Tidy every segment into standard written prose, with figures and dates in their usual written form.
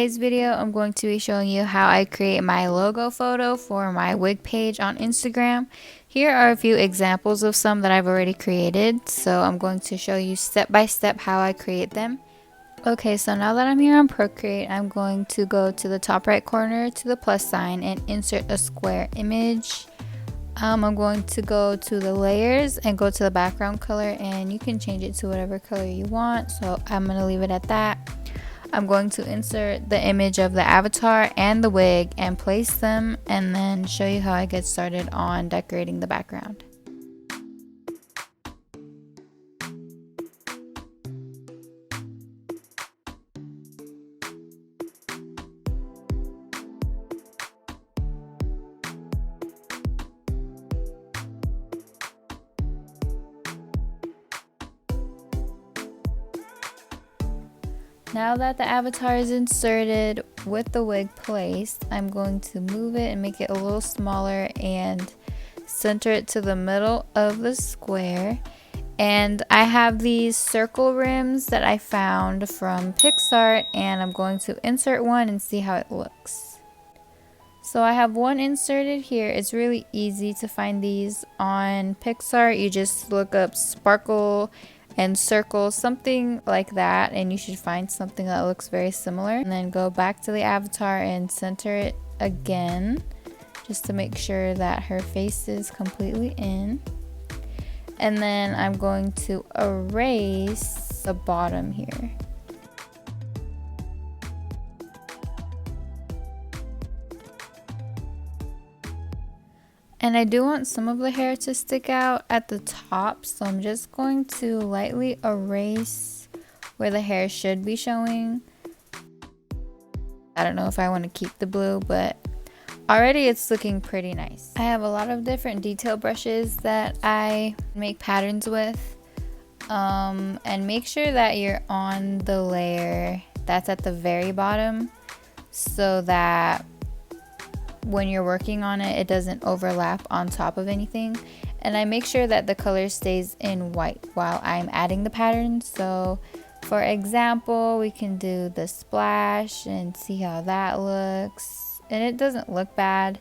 today's video, I'm going to be showing you how I create my logo photo for my wig page on Instagram. Here are a few examples of some that I've already created, so I'm going to show you step by step how I create them. Okay, so now that I'm here on Procreate, I'm going to go to the top right corner to the plus sign and insert a square image. I'm going to go to the layers and go to the background color, and you can change it to whatever color you want, so I'm going to leave it at that. I'm going to insert the image of the avatar and the wig and place them, and then show you how I get started on decorating the background. Now that the avatar is inserted with the wig placed, I'm going to move it and make it a little smaller and center it to the middle of the square. And I have these circle rims that I found from PixArt, and I'm going to insert one and see how it looks. So I have one inserted here. It's really easy to find these on PixArt. You just look up sparkle and circle, something like that, and you should find something that looks very similar. And then go back to the avatar and center it again, just to make sure that her face is completely in. And then I'm going to erase the bottom here. And I do want some of the hair to stick out at the top, so I'm just going to lightly erase where the hair should be showing. I don't know if I want to keep the blue, but already it's looking pretty nice. I have a lot of different detail brushes that I make patterns with. And make sure that you're on the layer that's at the very bottom, so that when you're working on it, it doesn't overlap on top of anything. And I make sure that the color stays in white while I'm adding the pattern. So for example, we can do the splash and see how that looks, and it doesn't look bad.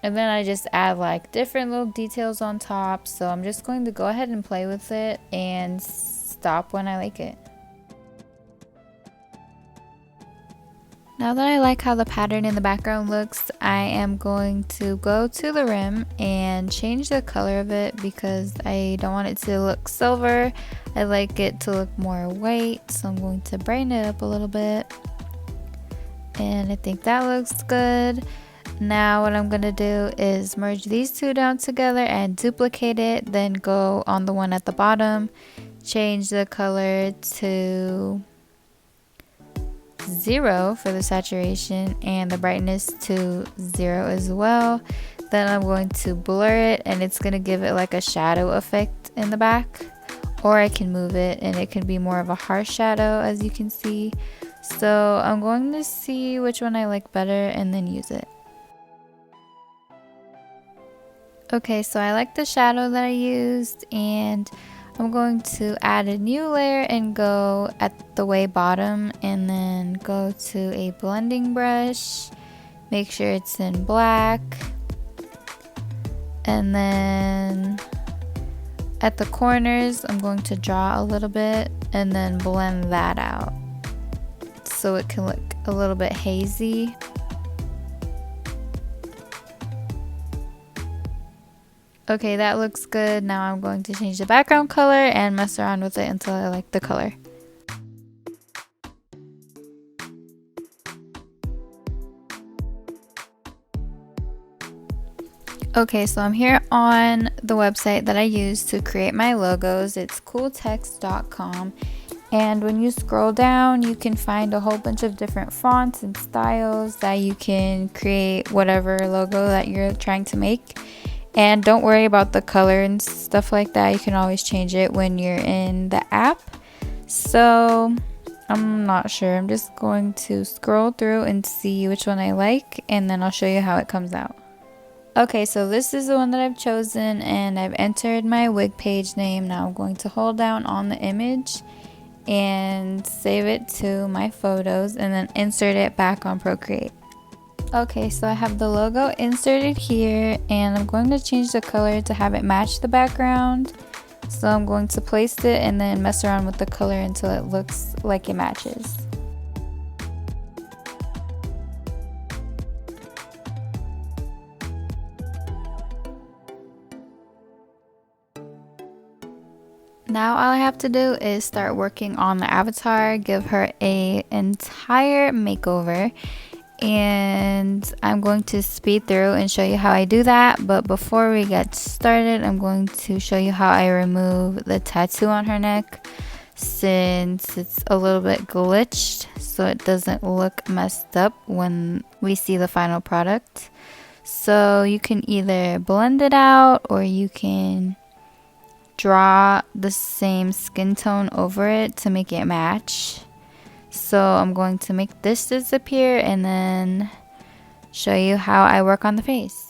And then I just add like different little details on top, so I'm just going to go ahead and play with it and stop when I like it. Now that I like how the pattern in the background looks, I am going to go to the rim and change the color of it because I don't want it to look silver. I like it to look more white, so I'm going to brighten it up a little bit. And I think that looks good. Now what I'm going to do is merge these two down together and duplicate it, then go on the one at the bottom, change the color to 0 for the saturation and the brightness to 0 as well. Then I'm going to blur it, and it's going to give it like a shadow effect in the back, or I can move it and it can be more of a harsh shadow, as you can see. So I'm going to see which one I like better and then use it. Okay, so I like the shadow that I used, and I'm going to add a new layer and go at the way bottom, and then go to a blending brush, make sure it's in black, and then at the corners I'm going to draw a little bit and then blend that out so it can look a little bit hazy. Okay, that looks good. Now I'm going to change the background color and mess around with it until I like the color. Okay, so I'm here on the website that I use to create my logos. It's cooltext.com. And when you scroll down, you can find a whole bunch of different fonts and styles that you can create whatever logo that you're trying to make. And don't worry about the color and stuff like that. You can always change it when you're in the app. So I'm not sure. I'm just going to scroll through and see which one I like, and then I'll show you how it comes out. Okay, so this is the one that I've chosen, and I've entered my wig page name. Now I'm going to hold down on the image and save it to my photos and then insert it back on Procreate. Okay, so I have the logo inserted here and I'm going to change the color to have it match the background. So I'm going to place it and then mess around with the color until it looks like it matches. Now all I have to do is start working on the avatar, give her an entire makeover, and I'm going to speed through and show you how I do that. But before we get started, I'm going to show you how I remove the tattoo on her neck, since it's a little bit glitched so it doesn't look messed up when we see the final product. So you can either blend it out or you can draw the same skin tone over it to make it match. So I'm going to make this disappear and then show you how I work on the face.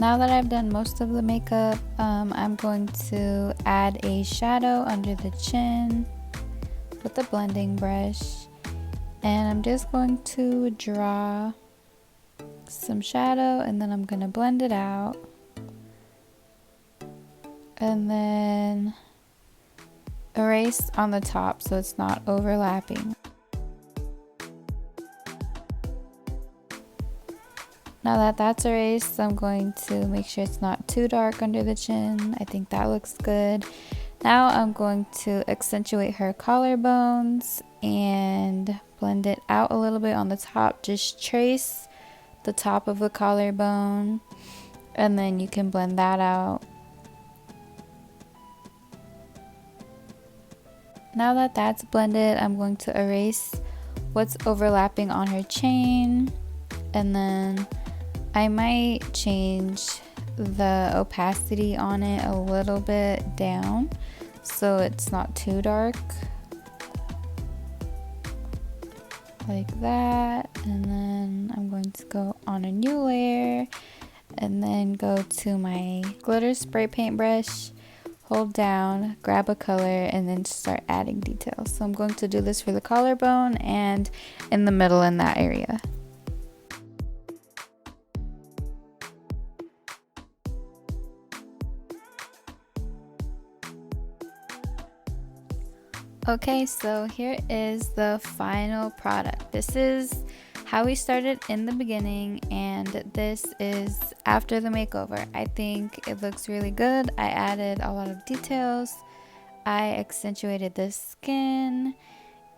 Now that I've done most of the makeup, I'm going to add a shadow under the chin with a blending brush, and I'm just going to draw some shadow and then I'm going to blend it out and then erase on the top so it's not overlapping. Now that that's erased, I'm going to make sure it's not too dark under the chin. I think that looks good. Now I'm going to accentuate her collarbones and blend it out a little bit on the top. Just trace the top of the collarbone and then you can blend that out. Now that that's blended, I'm going to erase what's overlapping on her chain, and then I might change the opacity on it a little bit down so it's not too dark, like that. And then I'm going to go on a new layer and then go to my glitter spray paint brush, hold down, grab a color, and then start adding details. So I'm going to do this for the collarbone and in the middle in that area. Okay, so here is the final product. This is how we started in the beginning, and this is after the makeover. I think it looks really good. I added a lot of details. I accentuated the skin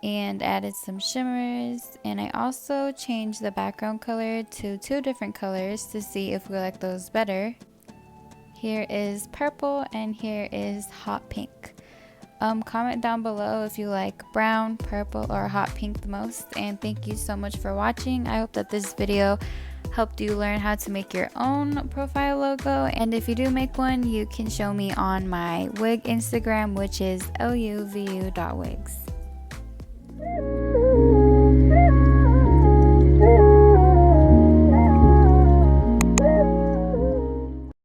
and added some shimmers, and I also changed the background color to 2 different colors to see if we like those better. Here is purple and here is hot pink. Comment down below if you like brown, purple, or hot pink the most, and thank you so much for watching. I hope that this video helped you learn how to make your own profile logo, and if you do make one, you can show me on my wig Instagram, which is luvu.wigs.